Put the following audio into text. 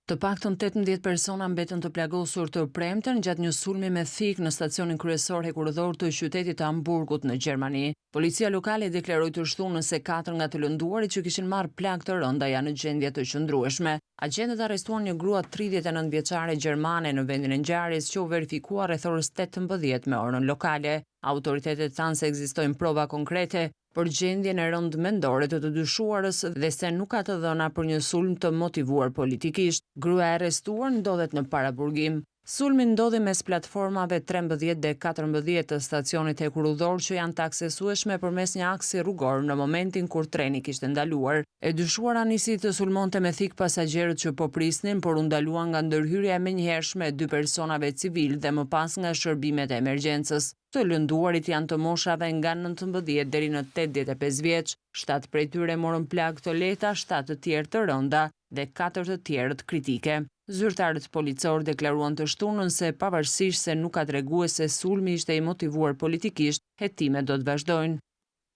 Të paktën 18 persona mbetën të plagosur të premten gjatë një sulmi me thik në stacionin kryesor hekurëdhor të qytetit të Hamburgut në Gjermani. Policia lokale deklaroi të shtunën se 4 nga të lënduarit që kishin marrë plagë të rënda janë në gjendje të qëndrueshme. Agentët arrestuan një grua 39 vjeçare gjermane në vendin e ngjarjes që u verifikua rreth orës 18 me orën lokale. Autoritetet thanë se ekzistojnë prova konkrete për gjendjen e rëndë mendore të dyshuarës dhe se nuk ka të dhëna për një sulm të motivuar politikisht. Gruaja e arrestuar ndodhet në paraburgim. Sulmi ndodhi mes platformave 13 dhe 14 të stacionit hekurëdhor që janë të aksesueshme përmes një aksi rrugor në momentin kur treni kishte ndaluar. E dyshuara nisi të sulmonte me thik pasagjerët që po prisnin, por u ndalua nga ndërhyrja e menjëhershme e 2 personave civil dhe më pas nga shërbimet e emergjencës. Të lënduarit janë të moshave nga 19 deri në 85 vjeç, 7 prej tyre morën plagë të lehta, 7 të tjerë të rënda dhe 4 të tjerët kritike. Zyrtarët policor deklaruan të shtunën se pavarësisht se nuk ka treguar se sulmi ishte i motivuar politikisht, hetimet do të vazhdojnë.